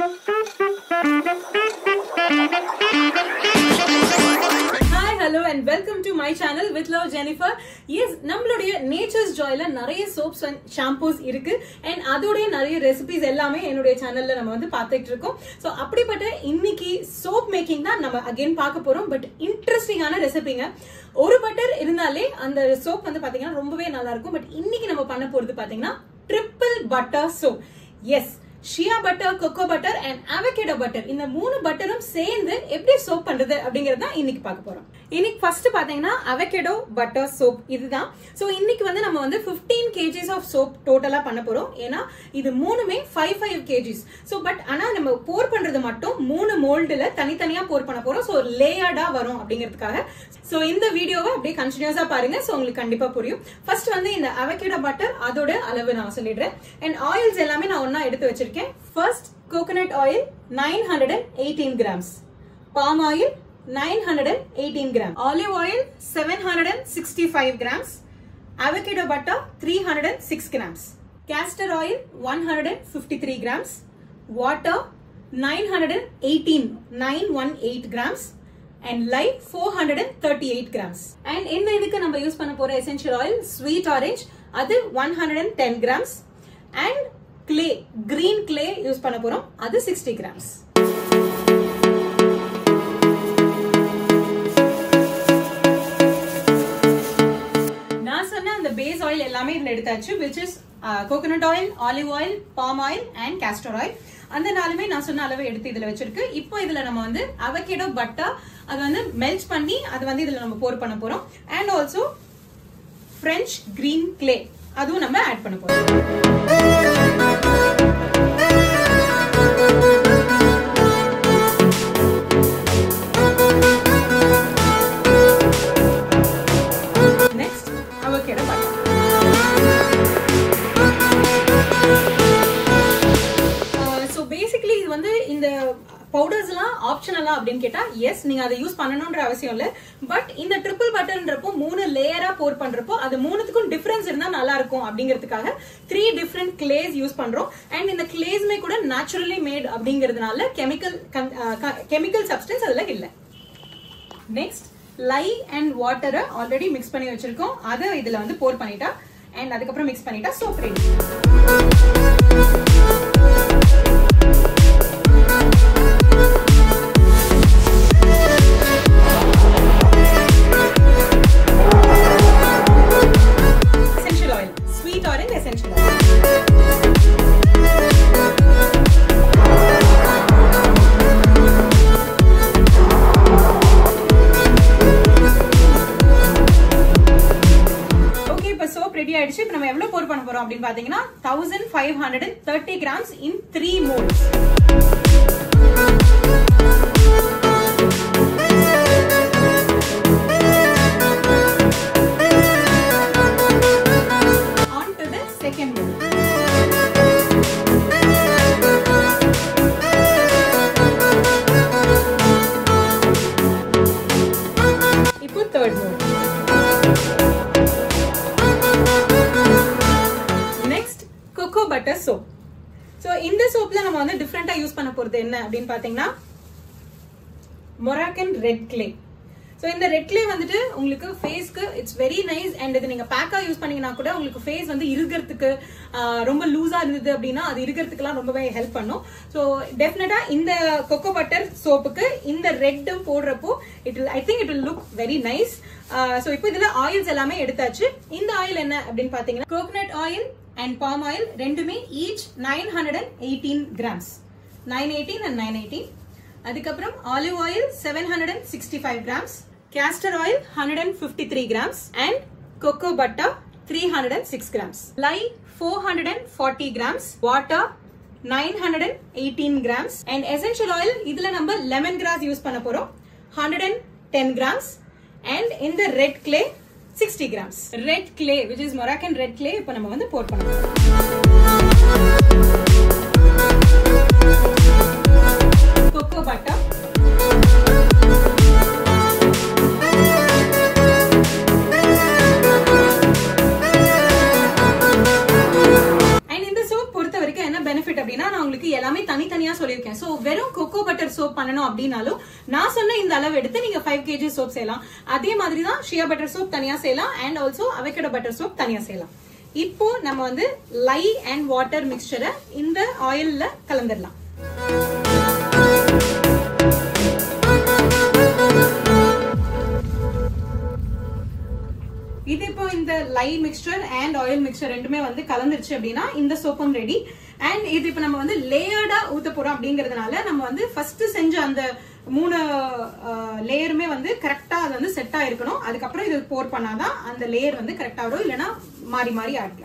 Hi, hello and welcome to my channel with love Jennifer. Yes, நம்மளுடைய Nature's Joyல நிறைய soaps and shampoos இருக்கு and அதோட நிறைய recipes எல்லாமே என்னுடைய சேனல்ல நம்ம வந்து பார்த்துட்டு இருக்கோம். So அப்படிப்பட்ட இன்னைக்கு soap making தான் நம்ம again பார்க்க போறோம். But இன்ட்ரஸ்டிங்கான ரெசிபிங்க. ஒரு பட்டர் இருந்தாலே அந்த soap வந்து பாத்தீங்கன்னா ரொம்பவே நல்லா இருக்கும். But இன்னைக்கு நம்ம பண்ண போறது பாத்தீங்கன்னா triple butter soap. Yes, shea butter, cocoa butter and avocado butter. இந்த மூணு பட்டரும் சேர்ந்து எப்படி சோப் பண்றது அப்படிங்கறத இன்னைக்கு பார்க்க போறோம். இன்னைக்கு ஃபர்ஸ்ட் பாத்தீங்கன்னா avocado butter soap இதுதான். சோ இன்னைக்கு வந்து நம்ம வந்து 15 kgs of soap டோட்டலா பண்ண போறோம். ஏனா இது மூணுமே 5 kgs. சோ பட் ஆனா நம்ம போர் பண்றது மட்டும் மூணு மோல்ட்ல தனித்தனியா போர் பண்ண போறோம். சோ லேயர்டா வரும் அப்படிங்கிறதுக்காக. சோ இந்த வீடியோவை அப்படியே கண்டினியூஸா பாருங்க. சோ உங்களுக்கு கண்டிப்பா புரியும். ஃபர்ஸ்ட் வந்து இந்த avocado butter அதோட அளவு நான் சொல்லிடுறேன். and oils எல்லாமே நான் ஒண்ணா எடுத்து வச்சிருக்கேன். First, coconut oil 918 grams, palm oil 918 grams, olive oil 765 grams, avocado butter 306 grams, castor oil 153 grams, water 918 grams, and lye 438 grams. And in the idhukku நம்ம யூஸ் பண்ண போற essential oil sweet orange அது 110 grams and clay, green clay use பண்ண போறோம் அது 60 grams. நான் சொன்ன அந்த பேஸ் ஆயில் எல்லாமே இதுல எடுத்தாச்சு, which is coconut oil, olive oil, palm oil and castor oil. அந்த நாலுமே நான் சொன்ன அளவு எடுத்து இதுல வச்சிருக்கு. இப்போ இதுல நம்ம வந்து avocado butter அது வந்து மெல்ட் பண்ணி அது வந்து இதுல நம்ம போர் பண்ண போறோம். and also French green clay அதுவும் நம்ம ஆட் பண்ண போறோம். Next, avocado butter. So basically இது வந்து இந்த பவுடர்ஸ்லாம் ஆப்ஷனலா அப்படின்னு கேட்டா எஸ், நீங்க அதை யூஸ் பண்ணணும்ன்ற அவசியம் இல்ல. பட் இந்த ட்ரிபிள் பட்டர்ன்றப்போ மூணு லேயரா போர் பண்றப்போ அது மூணுத்துக்கும் டிஃபரன்ஸ் இருந்தா நல்லா இருக்கும் அப்படிங்கிறதுக்காக 3 டிஃபரெண்ட் கிளேஸ் யூஸ் பண்றோம். அண்ட் இந்த கிளேஸ்மே கூட நேச்சுரலி மேட் அப்படிங்கிறதுனால கெமிக்கல் சப்ஸ்டன்ஸ் அதுல இல்ல. நெக்ஸ்ட், லை அண்ட் வாட்டரை ஆல்ரெடி மிக்ஸ் பண்ணி வச்சிருக்கோம். அதை இதுல வந்து போர் பண்ணிட்டா அண்ட் அதுக்கப்புறம் மிக்ஸ் பண்ணிட்டா சோப் ரெடி. இப்போ நம்ம எவ்வளவு போர் பண்ண போறோம் அப்படின்னு பாத்தீங்கன்னா 1530 grams in 3 molds. On to the second mold. இப்போ third mold. Butter soap. So இந்த சோப்ல நம்ம வந்து டிஃபரெண்டா யூஸ் பண்ண போறது என்ன அப்படின்னு பாத்தீங்கன்னா Moroccan red clay. So இந்த ரெட் clay வந்துட்டு உங்களுக்கு ஃபேஸ்க்கு இட்ஸ் வெரி நைஸ். அண்ட் இது நீங்க பேக்கா யூஸ் பண்ணீங்கன்னா கூட உங்களுக்கு ஃபேஸ் வந்து இறுகிறதுக்கு ரொம்ப லூஸா இருந்தது அப்படின்னா அது இறுகிறதுக்குலாம் ரொம்பவே ஹெல்ப் பண்ணும். ஸோ டெஃபினட்டா இந்த கொக்கோ பட்டர் சோப்புக்கு இந்த ரெட்டும் போடுறப்போ I think it will look very nice. So இப்போ இதுல ஆயில்ஸ் எல்லாமே எடுத்தாச்சு. இந்த ஆயில் என்ன அப்படின்னு பாத்தீங்கன்னா coconut oil and palm oil ரெண்டுமே each 918 grams, 918 and 918. அதுக்கப்புறம் olive oil 765 grams, castor oil 153 grams and cocoa butter 306 grams, lye 440 grams, water 918 grams and essential oil இதுல நம்ம lemongrass யூஸ் பண்ண போறோம் 110 grams and in the red clay 60 grams. Red clay, which is Moroccan red clay, இப்போ நம்ம வந்து போர் பண்ண போறோம். Cocoa butter, and இந்த சோப் பொறுத்த வரைக்கும் என்ன பெனிஃபிட் அப்படின்னா நான் உங்களுக்கு எல்லாமே தனித்தனியா சொல்லியிருக்கேன். சோ வெறும் கோகோ பட்டர் சோப் பண்ணணும் அப்படின்னாலும் நான் சொன்ன இந்த அளவு எடுத்து நீங்க 5 kg சோப் செய்யலாம். அதே மாதிரி தான் ஷியா பட்டர் சோப் தனியா செய்யலாம் and also avocado butter soap தனியா செய்யலாம். இப்போ நம்ம வந்து லை அண்ட் வாட்டர் மிக்சரை இந்த ஆயில்ல கலந்துடலாம். இது இப்போ இந்த லை மிக்சர் அண்ட் ஆயில் மிக்சர் ரெண்டுமே வந்து கலந்துருச்சு அப்படின்னா இந்த சோப்பும் ரெடி. அண்ட் இது இப்போ நம்ம வந்து லேயர்டா ஊத்த போறோம் அப்படிங்கறதுனால நம்ம வந்து ஃபர்ஸ்ட் செஞ்ச அந்த 3 லேயருமே வந்து கரெக்டா அது வந்து செட் ஆயிருக்கணும். அதுக்கப்புறம் இது போர் பண்ணாதான் அந்த லேயர் வந்து கரெக்டா வரும், இல்லைன்னா மாறி மாறி அண்ட்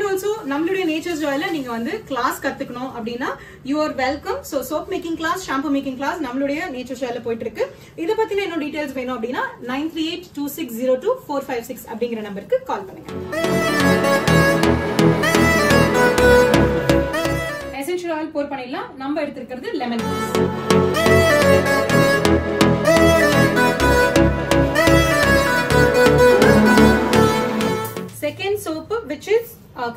ஆல்சோ நம்மளுடைய நேச்சர்ஸ் ஜாயில நீங்க வந்து கிளாஸ் கத்துக்கணும் அப்படின்னா you are welcome. So soap making class, shampoo making class நம்மளுடைய நேச்சர்ஸ் ஜாயில போயிட்டு இருக்கு. இதை பத்தின இன்னும் டீடைல்ஸ் வேணும் அப்படின்னா 9382602456 அப்படிங்கிற நம்பருக்கு கால் பண்ணுங்க. எசென்ஷியல் ஆயில் போர் பண்ணிடலாம். நம்ம எடுத்திருக்கிறது lemon juice. Second soap which is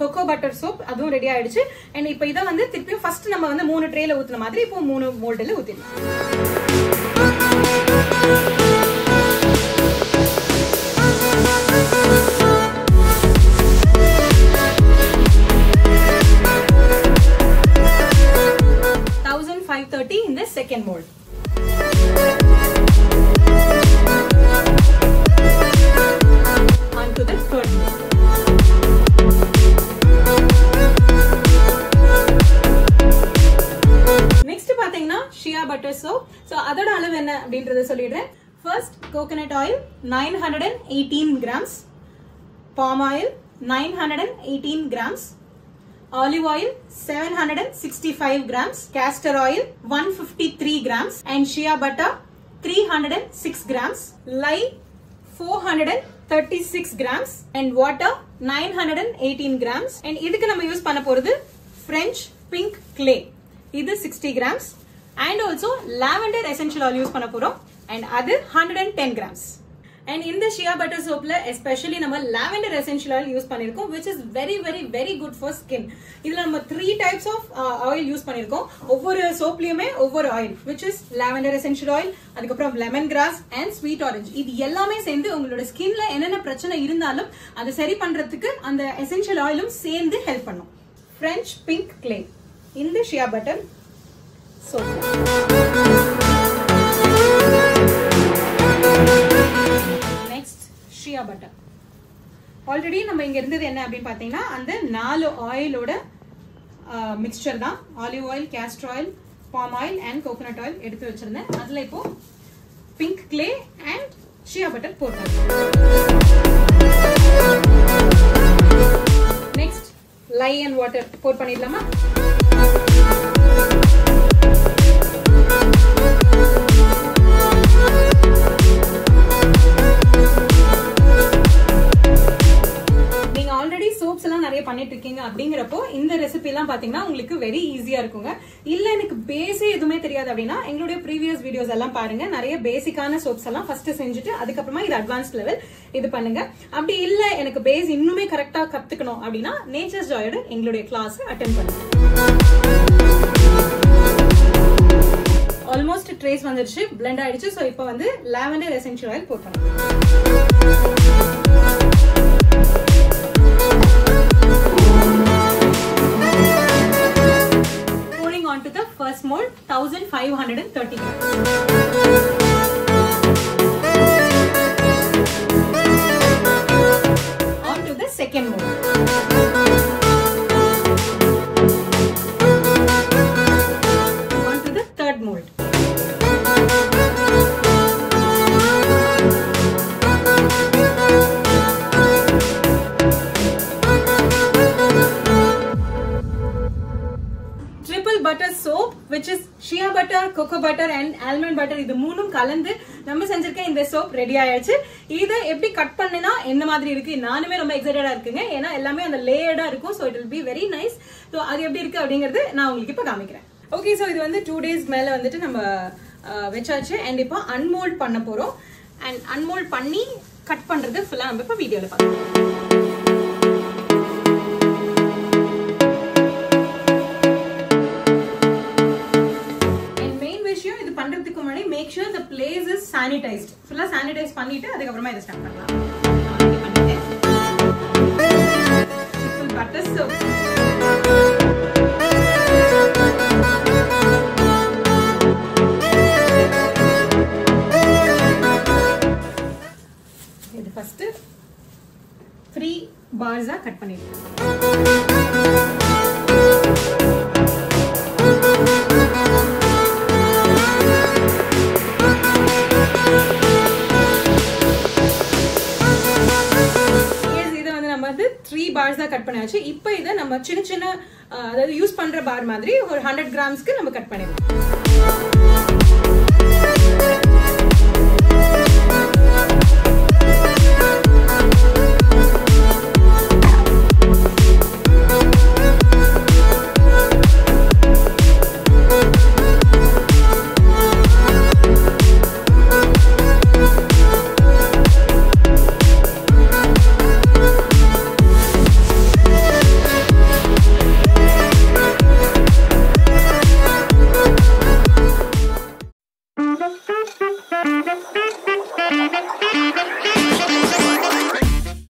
cocoa butter soap அதுவும் ரெடி ஆயிடுச்சு. அண்ட் இப்போ இதை வந்து திருப்பியும் ஃபர்ஸ்ட் நம்ம வந்து 3 ட்ரேல ஊத்துன மாதிரி இப்போ 3 மோல்டுல ஊத்திடலாம். in the second mold. On to the third mold. Next பாத்தீங்கன்னா shea butter soap. So அதோட அளவு என்ன அப்படின்றத சொல்லிடுறேன். First coconut oil 918 grams, palm oil 918 grams, olive oil 765 grams, castor oil 153 grams and shea butter 306 grams, lye 436 grams and water 918 grams. And இதுக்கு நம்ம use பண்ண போறது French pink clay. இது 60 grams and also lavender essential oil use பண்ண போறோம் and அது 110 grams. And in the shea butter soap la especially நம்ம lavender essential oil use பண்ணிருக்கோம் which is very good for skin. இதுல நம்ம 3 types of oil யூஸ் பண்ணிருக்கோம். ஒவ்வொரு சோப்லயுமே ஒவ்வொரு oil which is lavender essential oil, அதுக்கு அப்புறம் lemongrass and sweet orange. இது எல்லாமே சேர்ந்து உங்களோட ஸ்கின்ல என்னென்ன பிரச்சனை இருந்தாலும் அதை சரி பண்றதுக்கு அந்த essential oilum சேர்ந்து ஹெல்ப் பண்ணும். French pink clay in the shea butter soap. shea butter. Already நம்ம இங்க இருந்தது என்ன அப்படின்னு பாத்தீங்கன்னா அந்த 4 ஆயிலோட மிக்சர் தான். Olive oil, castor oil, palm oil and coconut oil எடுத்து வச்சிருந்தேன். அதுல இப்போ pink clay and shea butter போட்டேன். Next lye and water pour பண்ணிடலாமா? சோப்ஸ் எல்லாம் நிறைய பண்ணிட்டு இருக்கீங்க அப்படிங்கிறப்போ இந்த ரெசிபி எல்லாம் பாத்தீங்கன்னா உங்களுக்கு வெரி ஈஸியா இருக்குங்க. இல்ல எனக்கு பேஸே எதுவுமே தெரியாது அப்படின்னா எங்களுடைய ப்ரீவியஸ் வீடியோஸ் எல்லாம் பாருங்க. நிறைய பேசிக்கான சோப்ஸ் எல்லாம் ஃபர்ஸ்ட் செஞ்சுட்டு அதுக்கப்புறமா இது அட்வான்ஸ் லெவல் இது பண்ணுங்க. அப்படி இல்ல எனக்கு பேஸ் இன்னுமே கரெக்டா கத்துக்கணும் அப்படின்னா நேச்சர்ஸ் ஜாயோட எங்களுடைய கிளாஸ் அட்டெண்ட் பண்ணுங்க. ஆல்மோஸ்ட் ட்ரேஸ் வந்துருச்சு, பிளெண்ட் ஆயிடுச்சு. சோ இப்போ வந்து லாவெண்டர் எசென்ஷியல் ஆயில் போட் பண்ணுங்க. On to the first mold 1530 grams. On to the second mold. On to the third mold. butter soap which is shea butter, cocoa butter and almond butter இது மூணும் கலந்து நம்ம செஞ்சிருக்க இந்த soap ready ஆயாச்சு. இத எப்படி கட் பண்ணனா என்ன மாதிரி இருக்கு நானுமே ரொம்ப எக்ஸைட்டடா இருக்குங்க. ஏன்னா எல்லாமே அந்த லேயர்டா இருக்கும். so it will be very nice. so அது எப்படி இருக்கு அப்படிங்கறது நான் உங்களுக்கு இப்ப காமிக்கிறேன். ஓகே, so இது வந்து 2 days மேல வந்துட்டு நம்ம வெச்சாச்சு. and இப்போ அன்மோல்ட் பண்ண போறோம். and அன்மோல்ட் பண்ணி கட் பண்றது ஃபுல்லா நம்ம இப்ப வீடியோல பார்க்கலாம். சானிடைஸ்ட், ஃபுல்லா சானிடைஸ் பண்ணிட்டு அதுக்கப்புறமா இதை ஸ்டார்ட் பண்ணலாம். Simple butter soap. இது ஃபர்ஸ்ட் 3 பார்ஸா கட் பண்ணிடுறேன். நம்ம 3 பார்ஸா கட் பண்ணியாச்சு. இப்போ இதை நம்ம சின்ன சின்ன அதாவது யூஸ் பண்ற பார் மாதிரி ஒரு 100 கிராம்ஸ்க்கு நம்ம கட் பண்ணிடுவோம்.